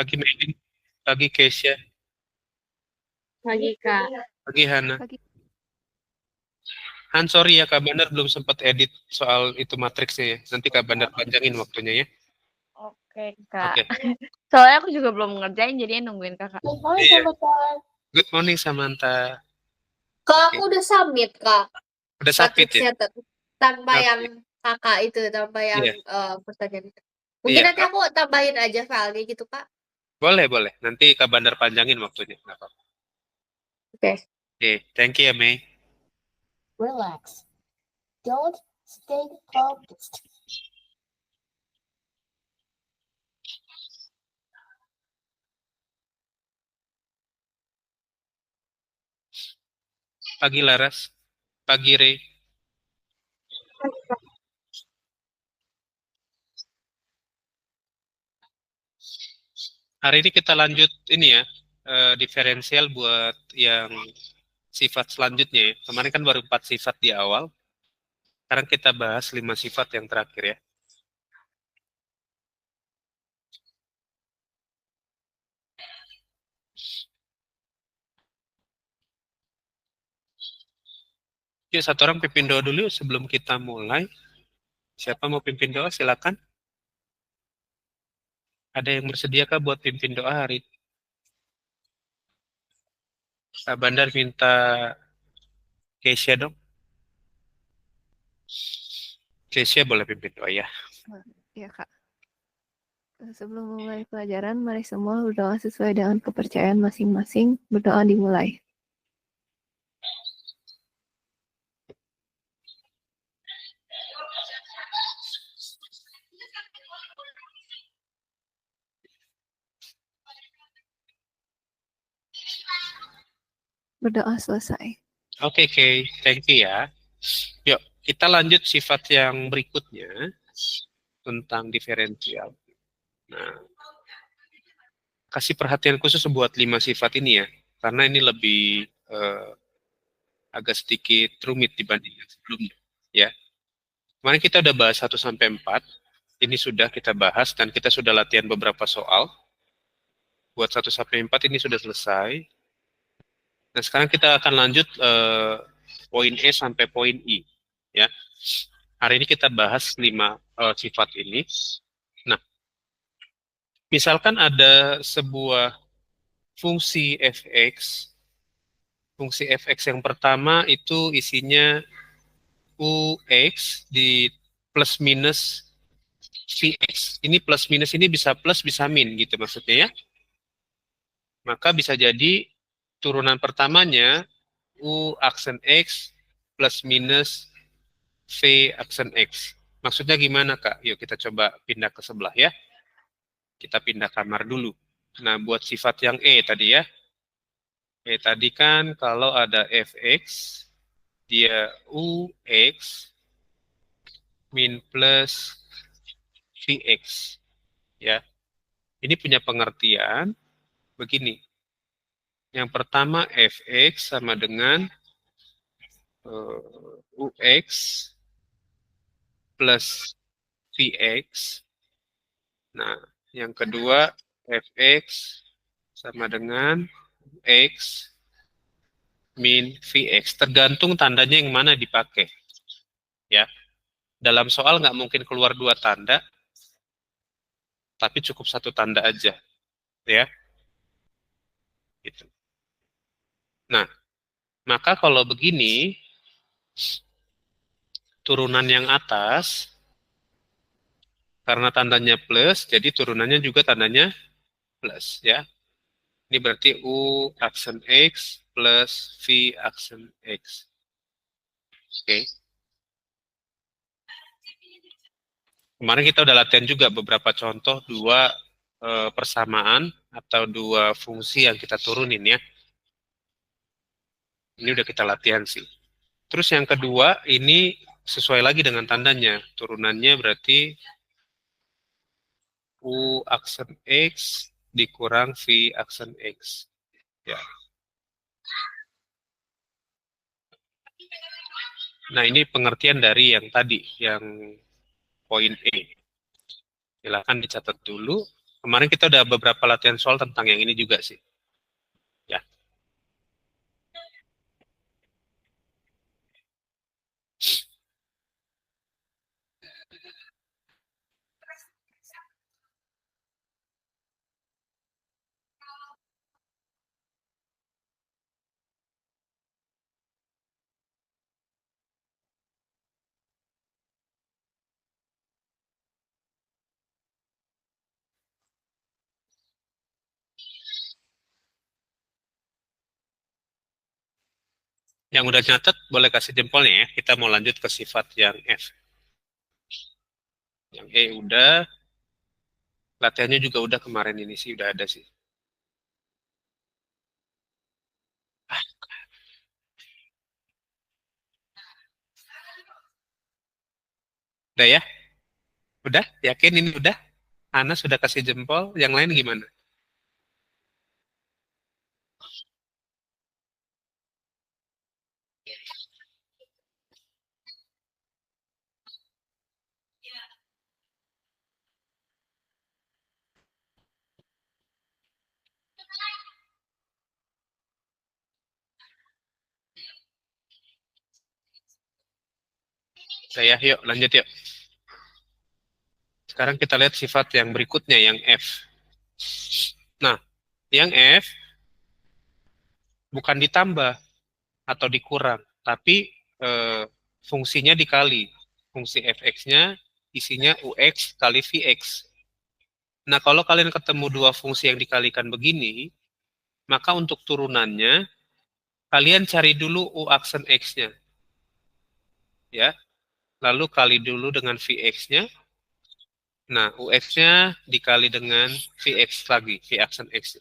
Pagi Melin, pagi Keisha, Pagi, Kak. pagi Hana. Pagi. Han, sorry ya Kak Bandar belum sempat edit soal itu matriksnya ya. Nanti Kak Bandar panjangin waktunya ya. Oke, Kak. Oke. Soalnya aku juga belum ngerjain, jadi nungguin Kakak. Iya. Good morning Samantha. Kak, Oke. aku udah submit, Kak. Udah submit ya? Matriksnya tanpa Oke. yang kakak itu, tanpa yang Iya. pertanyaan itu. Mungkin Iya. nanti aku tambahin aja filenya gitu, Kak. Boleh, boleh. Nanti Kak Bandar panjangin waktunya. Nggak apa-apa. Oke. Oke, thank you ya Mei. Relax. Don't stay focused. Pagi Laras, pagi Ray. Hari ini kita lanjut ini ya, diferensial buat yang sifat selanjutnya ya. Kemarin kan baru 4 sifat di awal. Sekarang kita bahas 5 sifat yang terakhir ya. Yuk, satu orang pimpin doa dulu sebelum kita mulai. Siapa mau pimpin doa, silakan. Ada yang bersedia kah buat pimpin doa hari ini? Pak Bandar minta Keisha dong. Keisha boleh pimpin doa ya. Ya, Kak. Sebelum memulai pelajaran, mari semua berdoa sesuai dengan kepercayaan masing-masing. Berdoa dimulai. Berdoa selesai. Oke, Kay. Thank you ya. Yuk, kita lanjut sifat yang berikutnya tentang diferensial. Nah, kasih perhatian khusus buat 5 sifat ini ya, karena ini lebih agak sedikit rumit dibandingkan sebelumnya. Ya, kemarin kita udah bahas 1 sampai 4. Ini sudah kita bahas dan kita sudah latihan beberapa soal. Buat 1 sampai 4 ini sudah selesai. Nah, sekarang kita akan lanjut poin E sampai poin I. Ya, hari ini kita bahas 5 sifat ini. Nah, misalkan ada sebuah fungsi fx. Fungsi fx yang pertama itu isinya ux di plus minus vx. Ini plus minus ini bisa plus bisa min gitu maksudnya ya. Maka bisa jadi turunan pertamanya u aksen x plus minus v aksen x. Maksudnya gimana Kak? Yuk kita coba pindah ke sebelah ya. Kita pindah kamar dulu. Nah, buat sifat yang E tadi ya. E tadi kan kalau ada fx, dia ux min plus vx. Ya, ini punya pengertian begini. Yang pertama fx sama dengan ux plus vx. Nah, yang kedua fx sama dengan x min vx. Tergantung tandanya yang mana dipakai. Ya, dalam soal nggak mungkin keluar 2 tanda, tapi cukup 1 tanda aja. Ya, gitu. Nah, maka kalau begini, turunan yang atas, karena tandanya plus, jadi turunannya juga tandanya plus, ya. Ini berarti U aksen X plus V aksen X. Oke. Kemarin kita udah latihan juga beberapa contoh, 2 persamaan atau 2 fungsi yang kita turunin ya. Ini udah kita latihan sih. Terus yang kedua, ini sesuai lagi dengan tandanya. Turunannya berarti U aksen X dikurang V aksen X. Ya. Nah, ini pengertian dari yang tadi, yang poin E. Silakan dicatat dulu. Kemarin kita udah beberapa latihan soal tentang yang ini juga sih. Ya. Yang udah nyatet boleh kasih jempolnya ya. Kita mau lanjut ke sifat yang F. Yang E udah. Latihannya juga udah kemarin ini sih, udah ada sih. Ah, udah ya? Udah? Yakin ini udah? Ana sudah kasih jempol, yang lain gimana? Saya, yuk lanjut yuk. Sekarang kita lihat sifat yang berikutnya, yang F. Nah, yang F bukan ditambah atau dikurang, tapi fungsinya dikali. Fungsi fx-nya isinya ux kali vx. Nah, kalau kalian ketemu dua fungsi yang dikalikan begini, maka untuk turunannya, kalian cari dulu u aksen x-nya. Ya, lalu kali dulu dengan vx-nya. Nah, ux-nya dikali dengan vx lagi, v aksen x.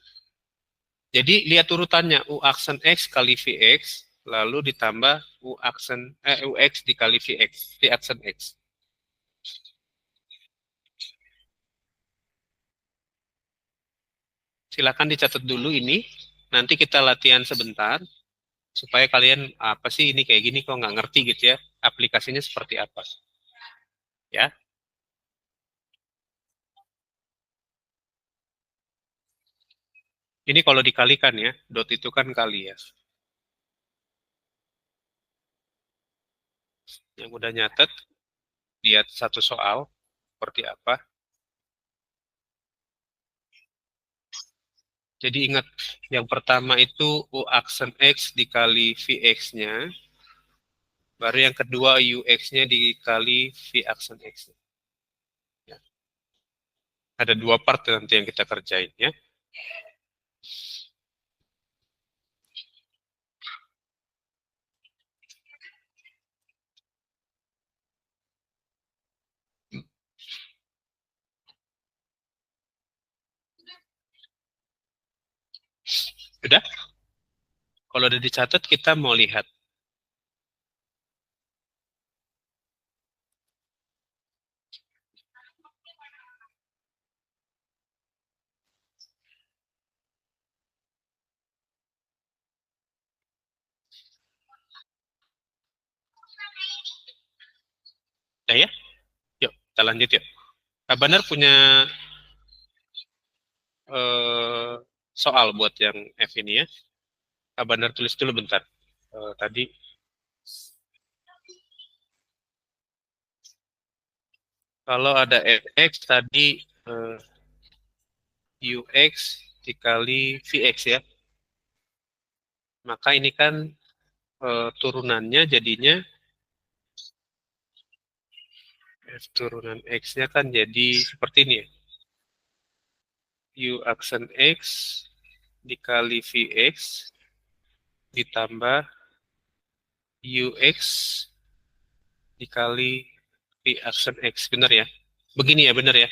Jadi lihat urutannya, u aksen x kali vx, lalu ditambah ux dikali vx, v aksen x. Silakan dicatat dulu ini, nanti kita latihan sebentar, supaya kalian, apa sih ini kayak gini kok nggak ngerti gitu ya, aplikasinya seperti apa. Ya, ini kalau dikalikan ya, dot itu kan kali ya. Yang udah nyatet, lihat satu soal, seperti apa. Jadi ingat, yang pertama itu U aksen X dikali VX-nya, baru yang kedua UX-nya dikali V aksen X. Ya. Ada dua part nanti yang kita kerjain ya. Udah? Kalau udah dicatat, kita mau lihat. Udah ya? Yuk, kita lanjut yuk. Kak Banar punya eh, soal buat yang F ini ya. Kak Banar tulis dulu bentar. Tadi kalau ada fx tadi ux dikali vx ya. Maka ini kan turunannya jadinya f turunan x-nya kan jadi seperti ini ya. U aksen x dikali vx ditambah ux dikali v aksen x. Benar ya? Begini ya, benar ya?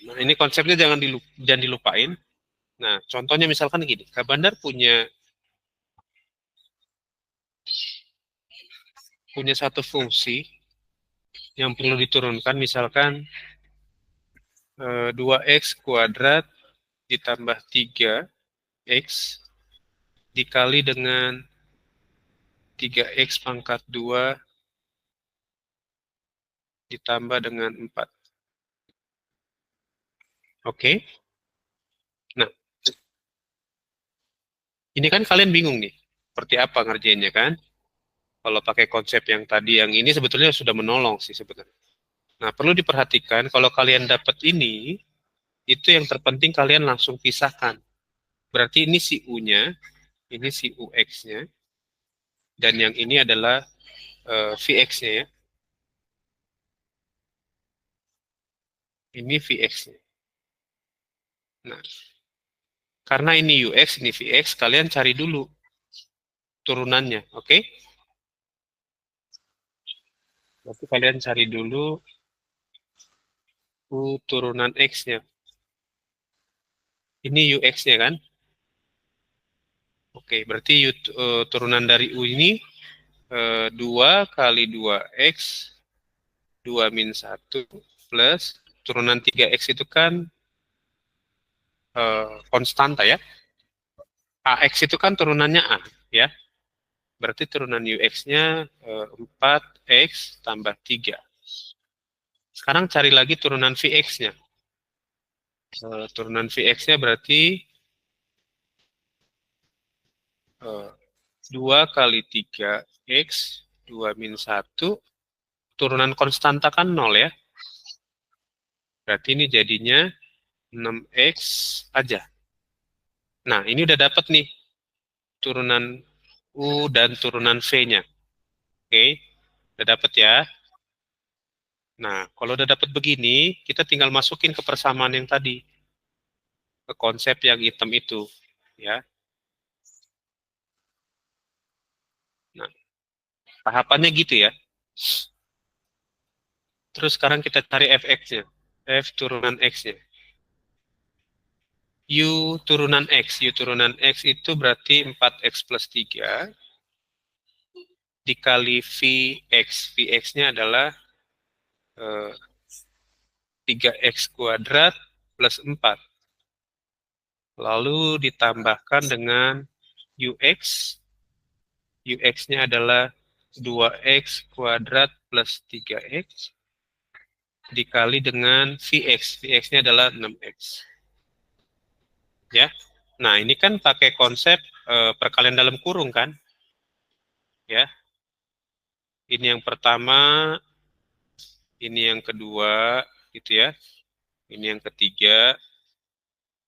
Nah, ini konsepnya jangan dilupain. Nah, contohnya misalkan gini, Kak Bandar punya satu fungsi yang perlu diturunkan, misalkan 2x kuadrat ditambah 3x dikali dengan 3x pangkat 2 ditambah dengan 4. Oke. Nah, ini kan kalian bingung nih, seperti apa ngerjainnya kan? Kalau pakai konsep yang tadi, yang ini sebetulnya sudah menolong sih sebetulnya. Nah, perlu diperhatikan kalau kalian dapat ini, itu yang terpenting kalian langsung pisahkan. Berarti ini si U-nya, ini si UX-nya, dan yang ini adalah VX-nya ya. Ini VX-nya. Nah, karena ini UX, ini VX, kalian cari dulu turunannya, oke? Berarti kalian cari dulu U turunan X-nya. Ini UX-nya kan? Oke, berarti turunan dari U ini 2 kali 2X, 2 min 1, plus turunan 3X itu kan konstanta ya. AX itu kan turunannya A, ya. Berarti turunan UX-nya 4X tambah 3. Sekarang cari lagi turunan VX-nya. Turunan VX-nya berarti 2 kali 3X, 2 min 1, turunan konstanta kan 0 ya. Berarti ini jadinya 6X aja. Nah, ini udah dapat nih turunan U dan turunan V-nya. Oke, udah dapat ya. Nah, kalau udah dapat begini, kita tinggal masukin ke persamaan yang tadi. Ke konsep yang hitam itu. Ya. Nah, tahapannya gitu ya. Terus sekarang kita cari Fx-nya. F turunan X-nya. U turunan X. U turunan X itu berarti 4X plus 3 dikali Vx. Vx-nya adalah 3X kuadrat plus 4. Lalu ditambahkan dengan UX. UX-nya adalah 2X kuadrat plus 3X dikali dengan Vx. Vx-nya adalah 6X. Ya. Nah, ini kan pakai konsep perkalian dalam kurung kan? Ya. Ini yang pertama, ini yang kedua, gitu ya. Ini yang ketiga,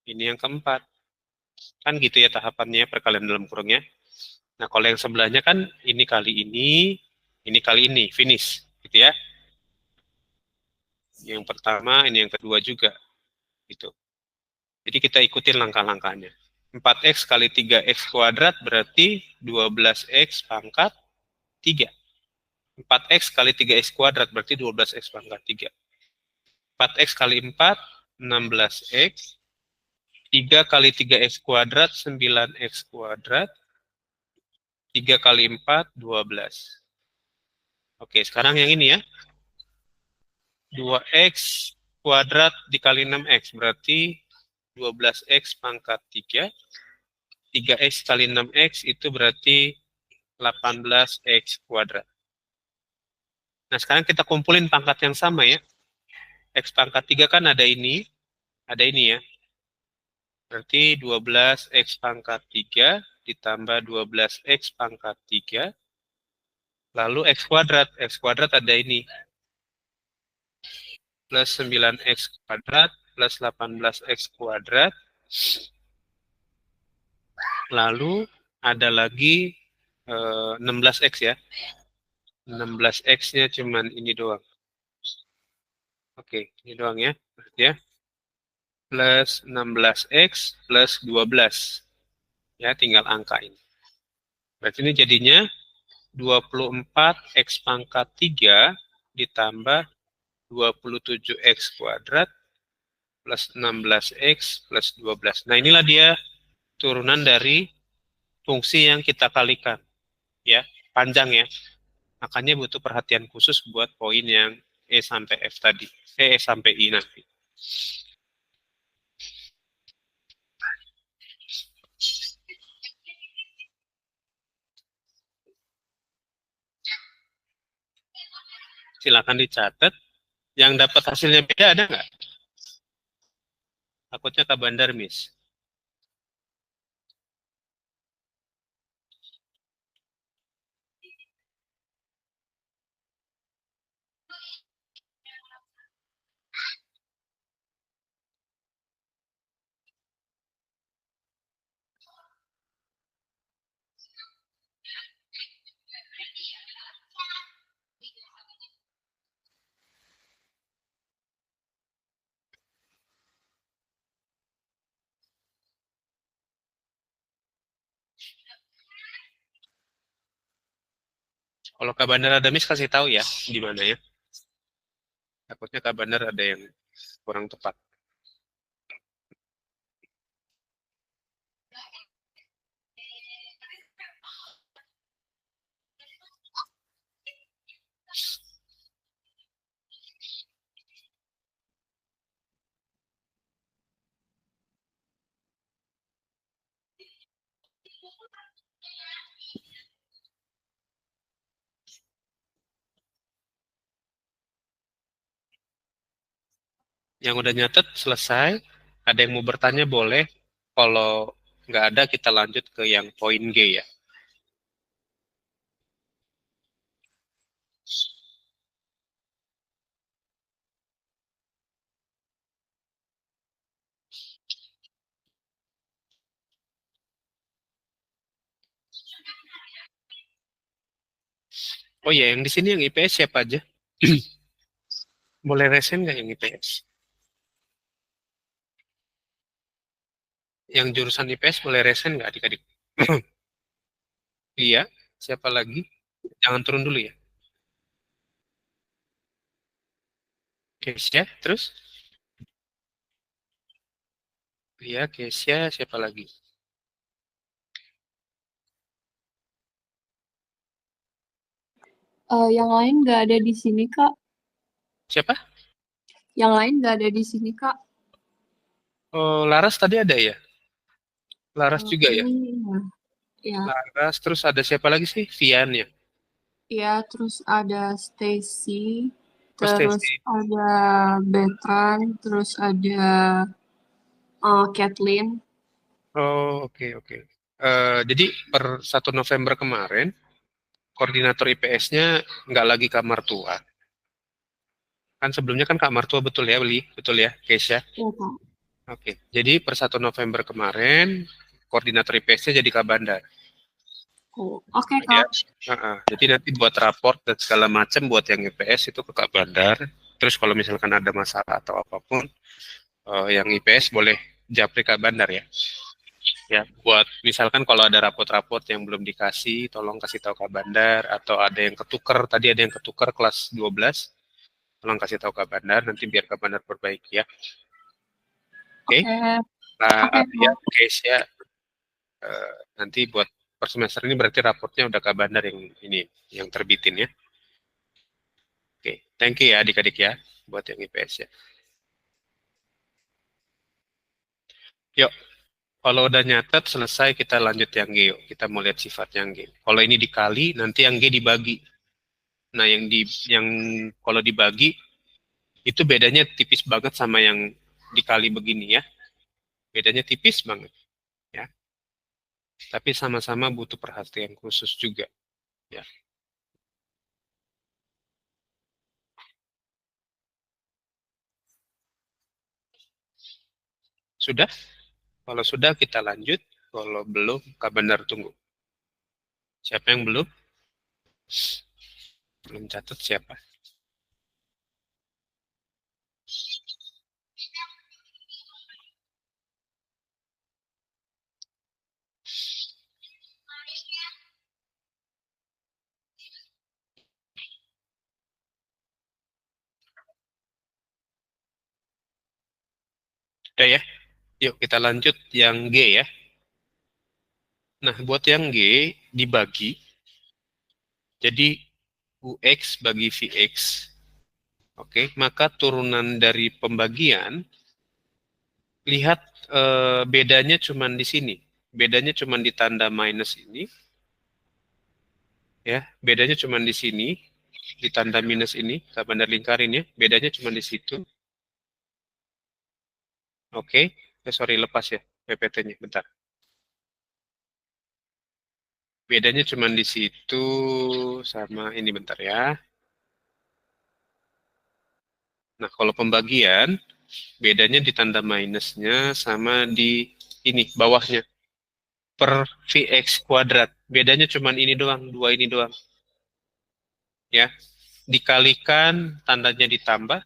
ini yang keempat. Kan gitu ya tahapannya perkalian dalam kurungnya. Nah, kalau yang sebelahnya kan ini kali ini, finish, gitu ya. Yang pertama, ini yang kedua juga, gitu. Jadi kita ikutin langkah-langkahnya. 4X kali 3X kuadrat berarti 12X pangkat 3. 4X kali 3X kuadrat berarti 12X pangkat 3. 4X kali 4, 16X. 3 kali 3X kuadrat, 9X kuadrat. 3 kali 4, 12. Oke, sekarang yang ini ya. 2X kuadrat dikali 6X berarti 12X pangkat 3. 3X kali 6X itu berarti 18X kuadrat. Nah, sekarang kita kumpulin pangkat yang sama ya. X pangkat 3 kan ada ini ya. Berarti 12X pangkat 3 ditambah 12X pangkat 3. Lalu X kuadrat ada ini. Plus 9X kuadrat plus 18X kuadrat. Lalu ada lagi 16X ya. 16X-nya cuman ini doang. Oke, ini doang ya. Ya. Plus 16X plus 12. Ya, tinggal angkain. Berarti ini jadinya 24X pangkat 3 ditambah 27X kuadrat plus 16X plus 12. Nah, inilah dia turunan dari fungsi yang kita kalikan. Ya, panjang ya. Makanya butuh perhatian khusus buat poin yang E sampai F tadi. E sampai I nanti. Silakan dicatat. Yang dapat hasilnya beda ada nggak? Takutnya Kak Bandar miss. Kalau Kak Bandar ada miss kasih tahu ya di mana ya. Takutnya Kak Bandar ada yang kurang tepat. Yang udah nyatet selesai. Ada yang mau bertanya boleh. Kalau nggak ada kita lanjut ke yang poin G ya. Oh ya, yang di sini yang IPS siapa aja? Boleh resen nggak yang IPS? Yang jurusan IPS boleh resen nggak adik-adik? Iya, siapa lagi? Jangan turun dulu ya. Kesia, terus? Iya, Kesia, siapa lagi? Yang lain nggak ada di sini, Kak. Siapa? Yang lain nggak ada di sini, Kak. Oh, Laras tadi ada ya? Laras juga ya? Kayaknya ya. Laras, terus ada siapa lagi sih? Vian ya? Ya, terus ada Stacy, Oh, terus Stacy. ada Betran, terus ada Kathleen. Oh, oke, oke. Jadi per 1 November kemarin, koordinator IPS-nya nggak lagi Kak Martua. Kan sebelumnya kan Kak Martua betul ya, Beli? Betul ya, Keisha? Ya, Kak. Oke, jadi per 1 November kemarin, koordinator IPS-nya jadi Kak Bandar. Oh, oke, Ya, Kak. jadi nanti buat raport dan segala macam buat yang IPS itu ke Kak Bandar. Terus kalau misalkan ada masalah atau apapun, yang IPS boleh japri Kak Bandar ya. Ya, buat misalkan kalau ada raport-raport yang belum dikasih, tolong kasih tahu Kak Bandar. Atau ada yang ketuker, tadi ada yang ketuker kelas 12, tolong kasih tahu Kak Bandar, nanti biar Kak Bandar perbaiki ya. Oke, Oke, ya, Kak. case ya. Nanti buat per semester ini berarti raportnya udah Kak Bandar yang ini, yang terbitin ya. Oke, thank you ya adik-adik ya, buat yang IPS ya. Yuk, kalau udah nyatet selesai kita lanjut yang G yuk. Kita mau lihat sifat yang G. Kalau ini dikali, nanti yang G dibagi. Nah, yang kalau dibagi itu bedanya tipis banget sama yang dikali begini ya. Bedanya tipis banget ya. Tapi sama-sama butuh perhatian khusus juga ya. Sudah? Kalau sudah kita lanjut. Kalau belum, Kak Bandar tunggu. Siapa yang belum? Belum catat siapa? Sudah ya? Yuk kita lanjut yang G ya. Nah, buat yang G dibagi. Jadi UX bagi VX. Oke, maka turunan dari pembagian, lihat bedanya cuma di sini. Bedanya cuma di tanda minus ini. Ya, bedanya cuma di sini. Di tanda minus ini, Kak Bandar lingkarin ya. Bedanya cuma di situ. Oke, sorry, lepas ya PPT-nya, bentar. Bedanya cuma di situ sama ini, bentar ya. Nah, kalau pembagian, bedanya di tanda minusnya sama di ini, bawahnya. Per Vx kuadrat. Bedanya cuma ini doang, dua ini doang. Ya, dikalikan, tandanya ditambah.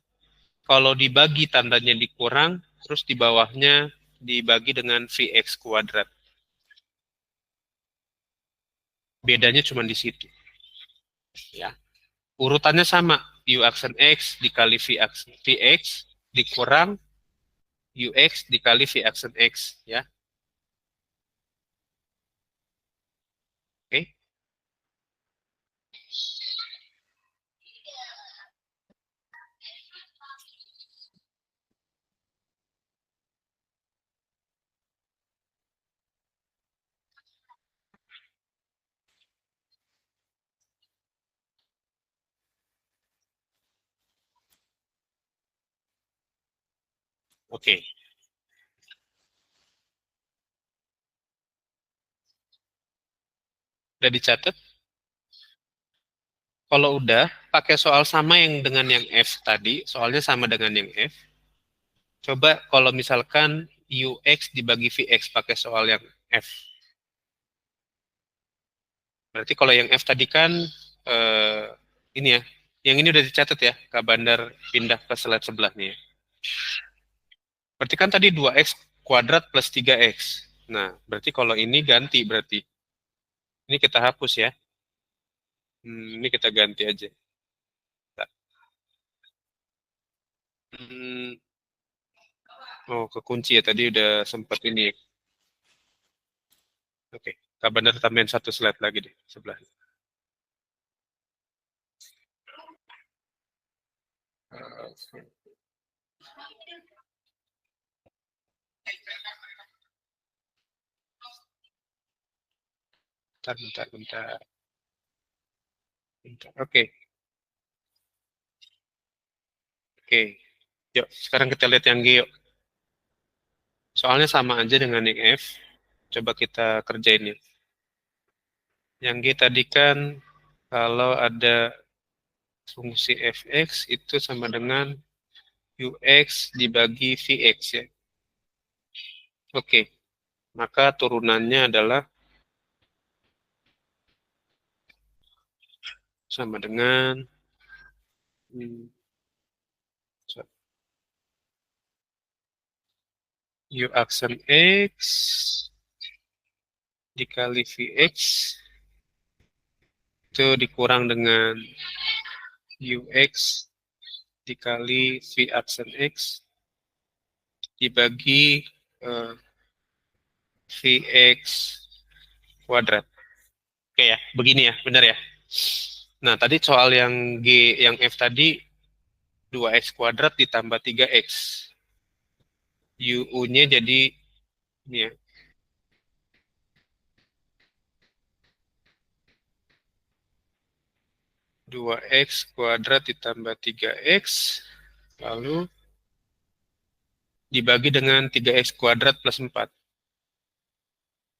Kalau dibagi, tandanya dikurang. Terus di bawahnya dibagi dengan Vx kuadrat. Bedanya cuma di situ. Ya. Urutannya sama. U aksen X dikali V aksen Vx dikurang Ux dikali V aksen X. Ya. Oke. Oke. Udah dicatat? Kalau udah, pakai soal sama yang dengan yang F tadi, soalnya sama dengan yang F. Coba kalau misalkan UX dibagi VX pakai soal yang F. Berarti kalau yang F tadi kan, ini ya, yang ini udah dicatat ya, Kak Bandar pindah ke slide sebelah nih ya. Berarti kan tadi 2X kuadrat plus 3X. Nah, berarti kalau ini ganti berarti. Ini kita hapus ya. Ini kita ganti aja. Oh, kekunci ya. Tadi udah sempat ini. Oke. Kak Bandar tambahin satu slide lagi deh sebelah. Bentar. Oke. Oke. Yuk, sekarang kita lihat yang G yuk. Soalnya sama aja dengan yang F. Coba kita kerjain ya. Yang G tadi kan kalau ada fungsi fx itu sama dengan ux dibagi vx ya. Oke. Maka turunannya adalah sama dengan U aksen X dikali Vx itu dikurang dengan Ux dikali V aksen X dibagi Vx kuadrat. Oke ya, begini ya, benar ya. Nah, tadi soal yang G, yang F tadi 2X kuadrat ditambah 3X. UU-nya jadi ini ya. Dua X kuadrat ditambah 3X, lalu dibagi dengan 3X kuadrat plus 4.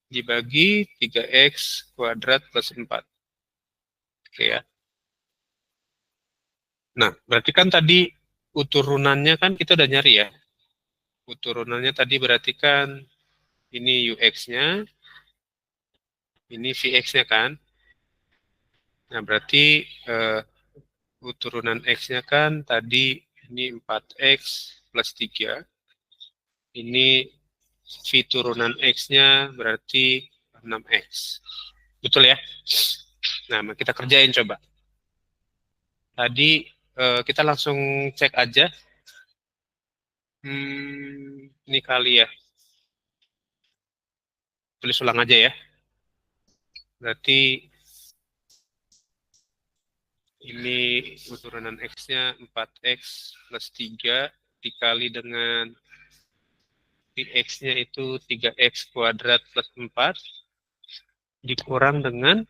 Dibagi 3X kuadrat plus 4. Oke ya. Nah, berarti kan tadi uturunannya kan kita udah nyari ya. Uturunannya tadi berarti kan ini UX-nya, ini VX-nya kan. Nah, berarti uturunan X-nya kan tadi ini 4X plus 3. Ini V turunan X-nya berarti 6X. Betul ya? Nah, kita kerjain coba. Tadi kita langsung cek aja. Ini kali ya. Tulis ulang aja ya. Berarti ini uturunan X-nya 4X plus 3 dikali dengan X-nya itu 3X kuadrat plus 4 dikurang dengan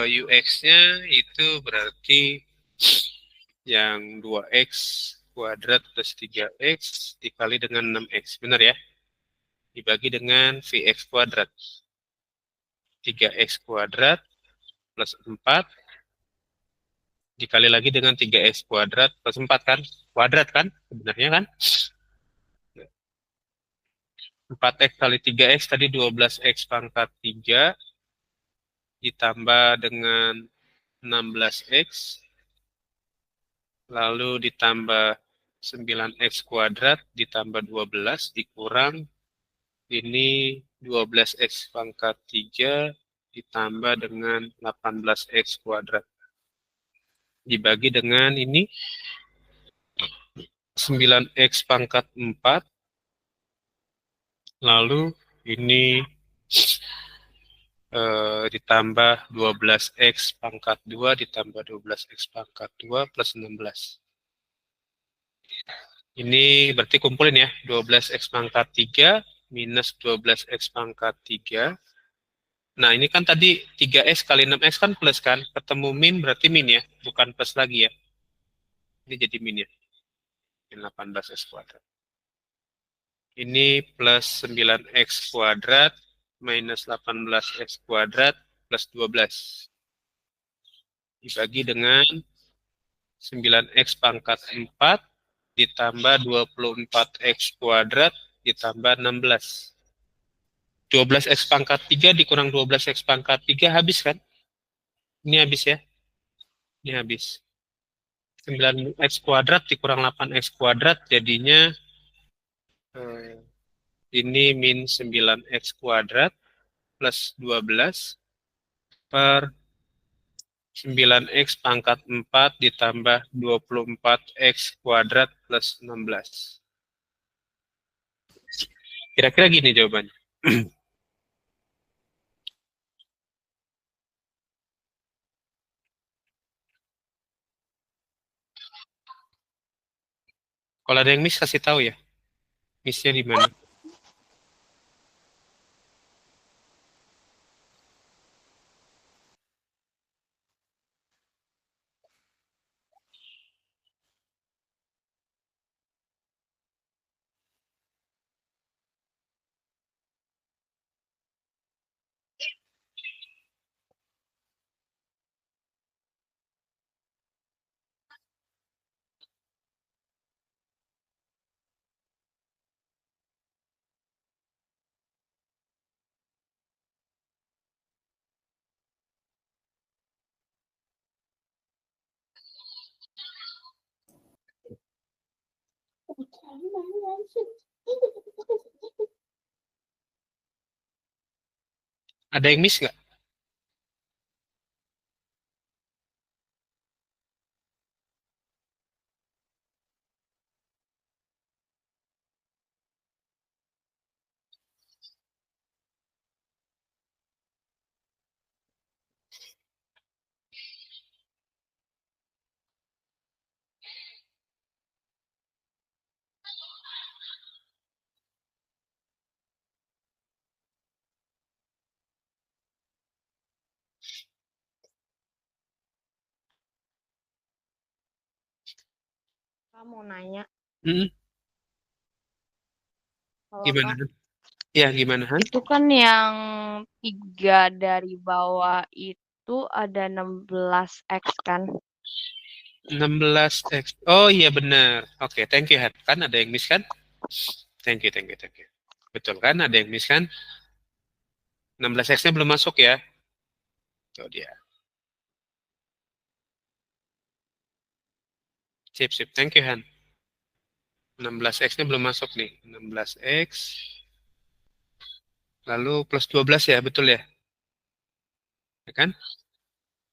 UX-nya itu berarti yang 2X kuadrat plus 3x dikali dengan 6x. Benar ya? Dibagi dengan Vx kuadrat. 3x kuadrat plus 4 dikali lagi dengan 3x kuadrat plus 4 kan? Kuadrat kan? Sebenarnya kan? 4x kali 3x tadi 12x pangkat 3 ditambah dengan 16x lalu ditambah 9x kuadrat ditambah 12 dikurang ini 12x pangkat 3 ditambah dengan 18x kuadrat dibagi dengan ini 9x pangkat 4 lalu ini ditambah 12x pangkat 2 ditambah 12x pangkat 2 plus 16. Ini berarti kumpulin ya, 12x pangkat 3 minus 12x pangkat 3. Nah, ini kan tadi 3x kali 6x kan plus kan, ketemu min berarti min ya, bukan plus lagi ya. Ini jadi min ya, min 18x kuadrat. Ini plus 9x kuadrat minus 18x kuadrat plus 12. Dibagi dengan 9x pangkat 4 ditambah 24x kuadrat ditambah 16. 12x pangkat 3 dikurang 12x pangkat 3 habis kan? Ini habis ya? Ini habis. 9x kuadrat dikurang 8x kuadrat jadinya ini min 9x kuadrat plus 12 per 9x pangkat 4 ditambah 24x kuadrat plus 16. Kira-kira gini jawabannya. Kalau ada yang miss kasih tahu ya. Missnya di mana? Ada yang miss nggak? Kamu nanya. Hmm, Kalau gimana? Kak, Ya, gimana, Han? itu kan yang 3 dari bawah itu ada 16x kan? 16x. Oh iya benar. Oke, thank you, Han. Kan ada yang miss kan? Thank you, thank you, thank you. Betul kan? Ada yang miss kan? 16x-nya belum masuk ya. Tuh dia. Sip, sip. Thank you, Han. 16x-nya belum masuk nih. 16x. Lalu plus 12 ya, betul ya? Ya kan?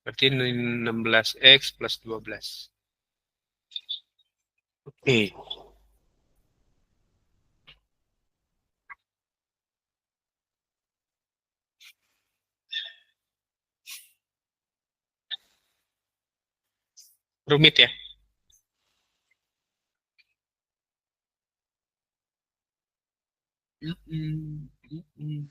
Berarti 16x plus 12. Oke. Rumit ya? Mm-mm, mm-mm.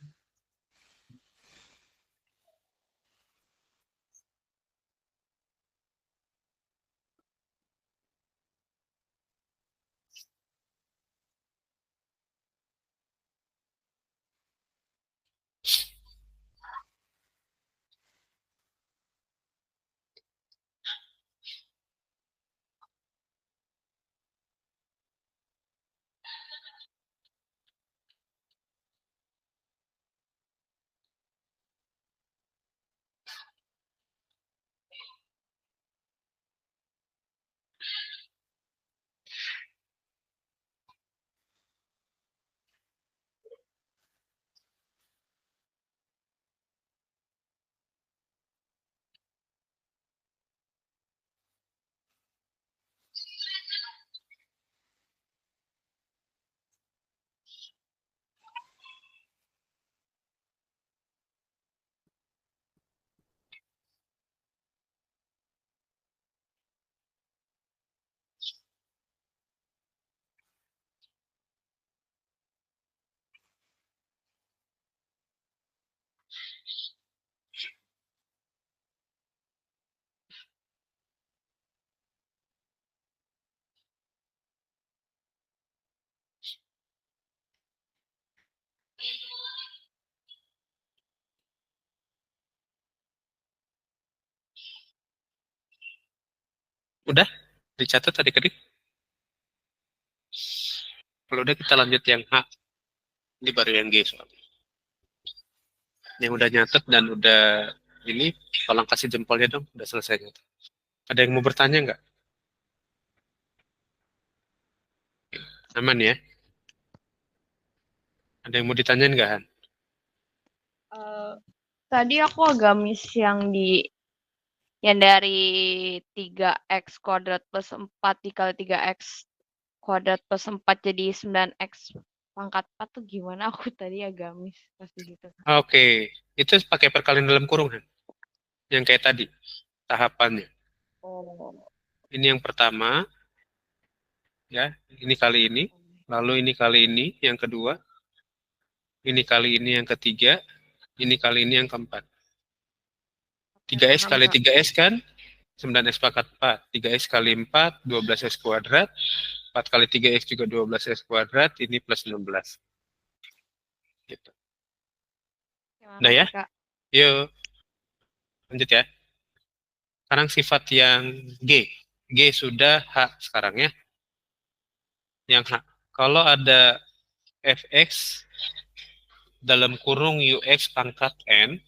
Udah? Dicatat adik-adik? Kalau udah kita lanjut yang H. Ini baru yang G soalnya. Yang udah nyatet dan udah ini, tolong kasih jempolnya dong. Udah selesai nyatet. Ada yang mau bertanya nggak? Aman ya? Ada yang mau ditanyain nggak, Han? Tadi aku agak miss yang dari 3x kuadrat plus 4 dikali 3x kuadrat plus 4 jadi 9x pangkat 4 tuh gimana? Aku tadi agak miss pas di situ. Oke, itu pakai perkalian dalam kurung, Han. Yang kayak tadi, tahapannya. Oh. Ini yang pertama, ya, ini kali ini, lalu ini kali ini, yang kedua, ini kali ini yang ketiga, ini kali ini yang keempat. 3S Paham, kali Kak. 3S kan, 9S pangkat 4. 3S kali 4, 12S kuadrat. 4 kali 3X juga 12S kuadrat, ini plus 16. Gitu. Terima Udah ya? kasih, Kak. Yuk, lanjut ya. Sekarang sifat yang G. G sudah H sekarang ya. Yang H. Kalau ada fx dalam kurung ux pangkat n,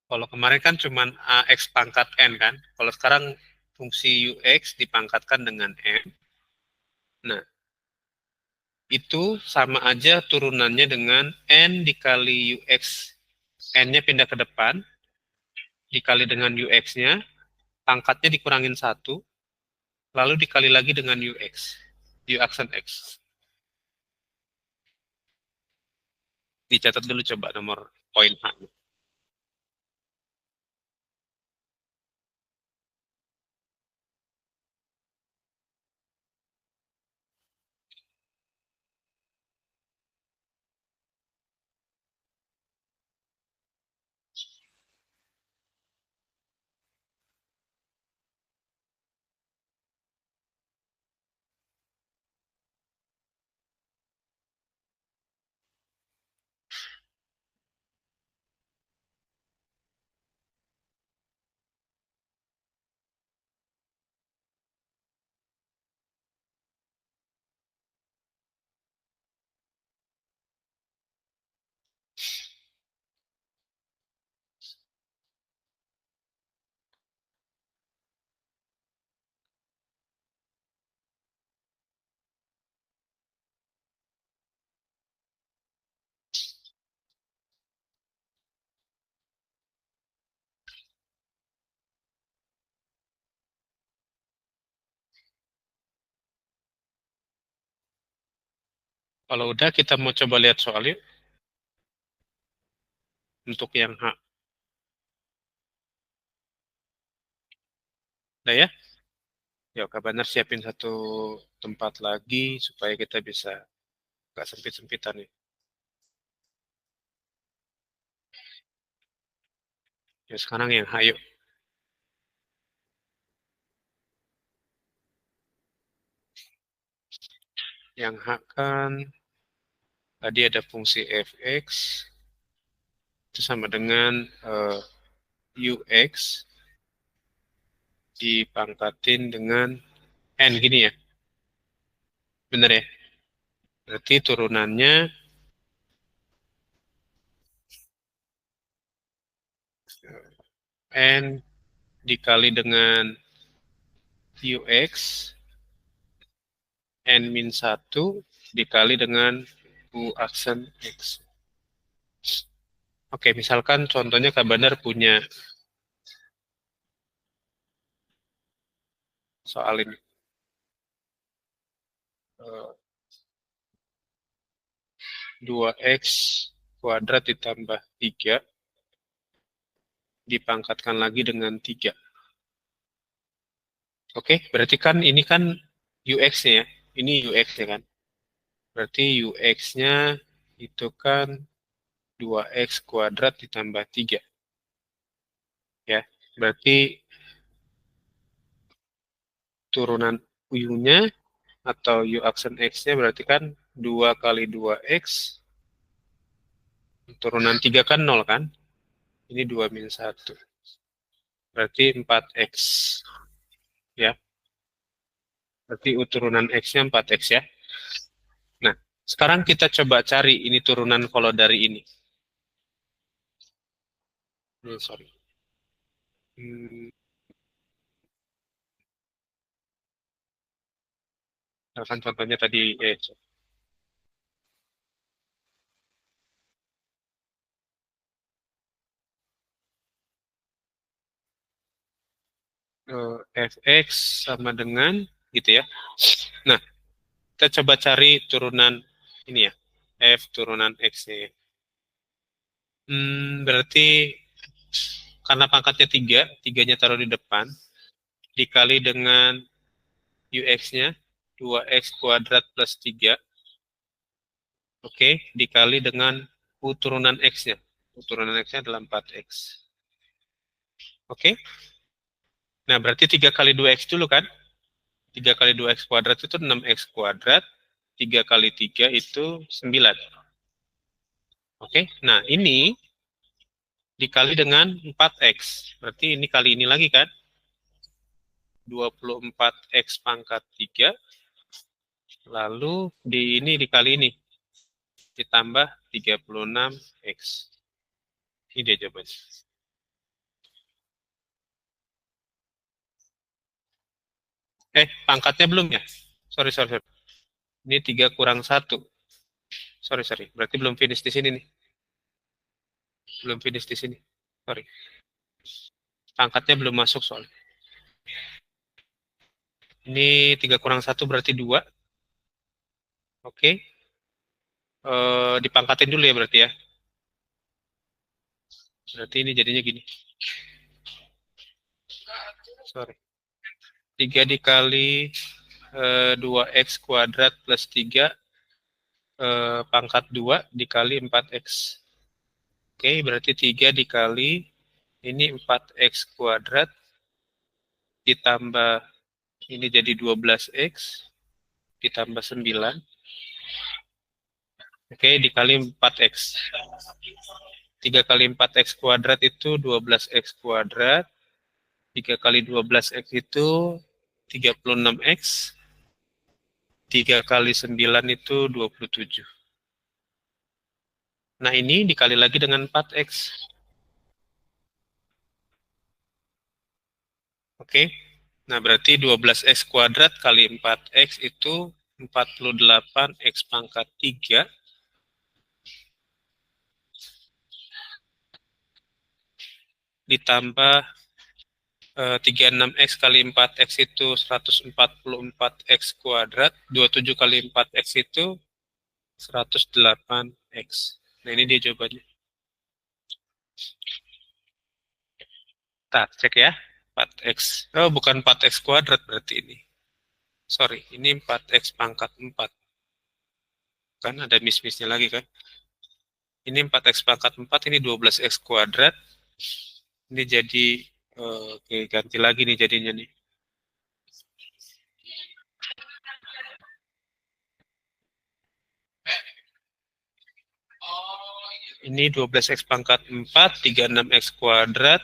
kalau kemarin kan cuma ax pangkat n kan, kalau sekarang fungsi ux dipangkatkan dengan n. Nah, itu sama aja turunannya dengan n dikali ux. N-nya pindah ke depan, dikali dengan ux-nya, pangkatnya dikurangin 1, lalu dikali lagi dengan ux. U aksen x. Dicatat dulu coba nomor poin H. Kalau udah, kita mau coba lihat soal yuk. Untuk yang H. Udah ya? Yuk, Kak Banar siapin satu tempat lagi supaya kita bisa nggak sempit-sempitan nih. Ya, sekarang yang H yuk. Yang H kan tadi ada fungsi fx itu sama dengan ux dipangkatin dengan n gini ya. Bener ya? Berarti turunannya n dikali dengan ux n min 1 dikali dengan u aksen x. Oke, misalkan contohnya Kak Bandar punya soal ini. 2x kuadrat ditambah 3 dipangkatkan lagi dengan 3. Oke, berarti kan ini kan ux-nya ya. Ini ux-nya kan. Berarti ux-nya itu kan 2x kuadrat ditambah 3. Ya, berarti turunan u-nya atau u aksen x-nya berarti kan 2 kali 2x. Turunan 3 kan 0 kan. Ini 2 min 1. Berarti 4X. Ya. Berarti U turunan X-nya 4X ya. Nah, sekarang kita coba cari ini turunan kalau dari ini. Sorry. Kan contohnya tadi fx sama dengan gitu ya. Nah, kita coba cari turunan ini ya, f turunan x-nya ya. Berarti karena pangkatnya 3, 3-nya taruh di depan, dikali dengan ux-nya, 2x kuadrat plus 3, oke, dikali dengan u turunan x-nya. U turunan x-nya adalah 4x. Oke? Nah, berarti 3 kali 2x dulu kan? 3 kali 2x kuadrat itu 6x kuadrat, 3 kali 3 itu 9. Oke, nah ini dikali dengan 4x. Berarti ini kali ini lagi kan? 24x pangkat 3. Lalu ini dikali ini. Ditambah 36x. Ini dia jawabannya. Pangkatnya belum ya? Sorry. Ini 3 kurang 1. Sorry. Berarti belum finish di sini nih. Belum finish di sini. Sorry. Pangkatnya belum masuk soalnya. Ini 3 kurang 1 berarti 2. Oke. Dipangkatin dulu ya berarti ya. Berarti ini jadinya gini. Sorry. 3 dikali 2x kuadrat plus 3 pangkat 2 dikali 4x. Oke, berarti 3 dikali ini 4x kuadrat ditambah ini jadi 12x ditambah 9. Oke, dikali 4x. 3 kali 4x kuadrat itu 12x kuadrat. 3 kali 12x itu 36x. 3 kali 9 itu 27. Nah, ini dikali lagi dengan 4x. Oke. Nah, berarti 12x kuadrat kali 4x itu 48x pangkat 3. Ditambah 36x kali 4x itu 144x kuadrat. 27 kali 4x itu 108x. Nah, ini dia jawabannya. Kita cek ya. 4x. Oh, bukan 4x kuadrat berarti ini. Sorry, ini 4x pangkat 4. Kan ada miss-missnya lagi kan. Ini 4x pangkat 4, ini 12x kuadrat. Ini jadi, oke, ganti lagi nih jadinya nih. Ini 12x pangkat 4, 36x kuadrat.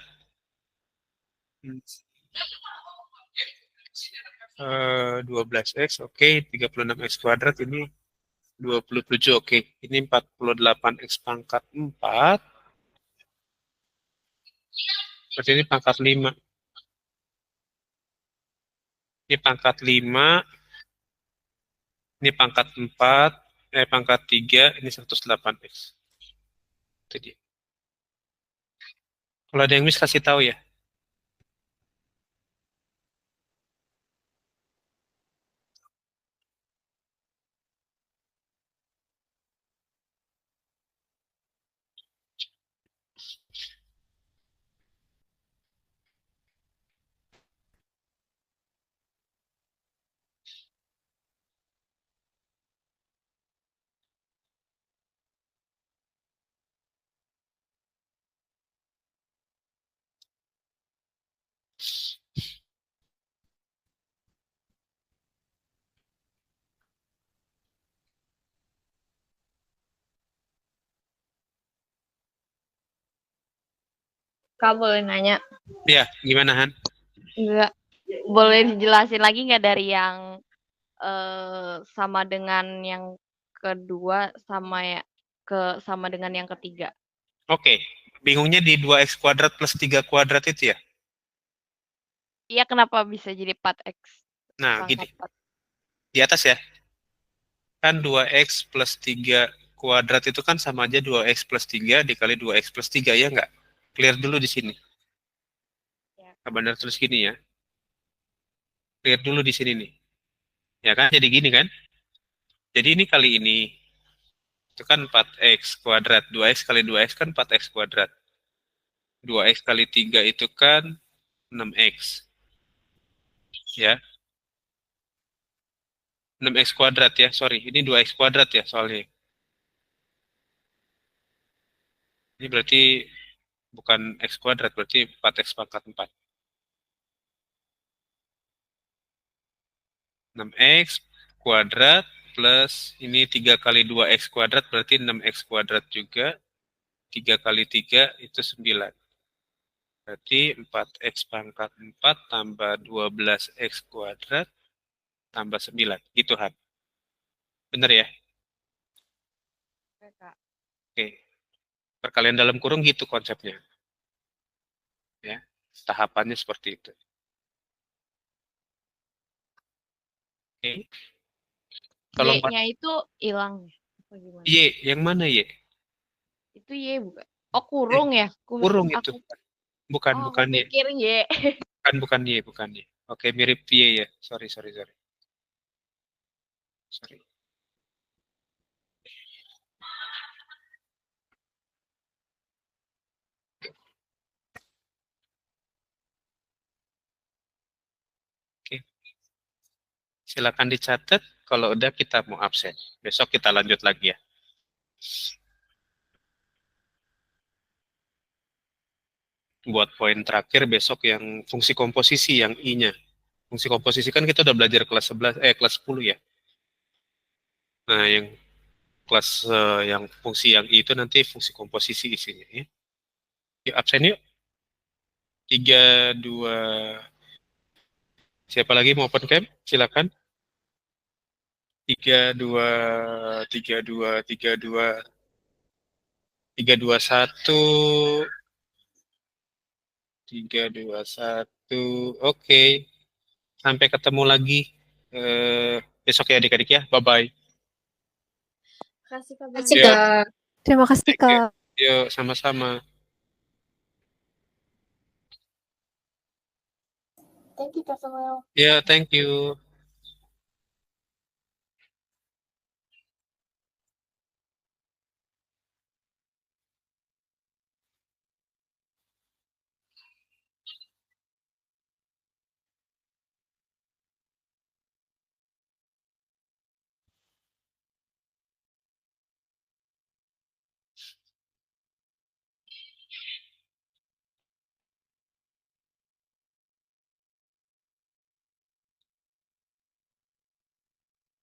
12x, oke, 36x kuadrat, ini 27, oke. Ini 48x pangkat 4. Berarti ini pangkat 5. Ini pangkat 5. Ini pangkat 4. Pangkat 3. Ini 108x. Itu dia. Kalau ada yang miss, kasih tahu ya. Kak boleh nanya? Ya, gimana Han? Enggak. Boleh dijelasin lagi nggak dari yang sama dengan yang kedua sama dengan yang ketiga? Oke, bingungnya di 2x kuadrat plus 3 kuadrat itu ya? Iya, kenapa bisa jadi 4x Nah, pangkat gini, 4? di atas ya, kan 2x plus 3 kuadrat itu kan sama aja 2x plus 3 dikali 2x plus 3, ya nggak? Clear dulu di sini. Ya. Nah, benar terus gini ya. Clear dulu di sini nih. Ya kan, jadi gini kan? Jadi ini kali ini, itu kan 4x kuadrat. 2x kali 2x kan 4x kuadrat. 2x kali 3 itu kan 6x. Ya, 6x kuadrat ya, sorry. Ini 2x kuadrat ya soalnya. Ini berarti bukan x kuadrat, berarti 4x pangkat 4. 6x kuadrat plus ini 3 kali 2x kuadrat berarti 6x kuadrat juga. 3 kali 3 itu 9. Berarti 4x pangkat 4 tambah 12x kuadrat tambah 9. Gitu, Han. Bener ya? Oke, Kak. Oke. Perkalian dalam kurung gitu konsepnya. Ya. Tahapannya seperti itu. Oke. Kalau Y-nya itu hilang ya? Apa gimana? Y, yang mana Y? Itu Y bukan? Oh, kurung ya? Kurung itu. Aku Bukan, aku bukan Y. pikir Y. Bukan Y, bukan Y. Oke, mirip Y ya. Sorry, sorry, sorry. Sorry. Oke. Silakan dicatat. Kalau udah kita mau absen. Besok kita lanjut lagi ya. Buat poin terakhir besok yang fungsi komposisi yang I-nya. Fungsi komposisi kan kita udah belajar kelas 11, kelas 10 ya. Nah, yang kelas yang fungsi yang I itu nanti fungsi komposisi isinya ya. Yuk absen yuk. 3, 2. Siapa lagi mau open cam? Silakan. 3, 2, 3, 2, 3, 2, 3, 2, 1. 3, 2, 1. Oke. Sampai ketemu lagi besok ya adik-adik ya. Bye-bye. Kasih kabar. Kasih, Ya, Kak. Terima kasih, thank you. Kak. Yuk, sama-sama. Thank you, Kak Samuel. Ya, thank you.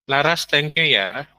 Laras, thank you ya.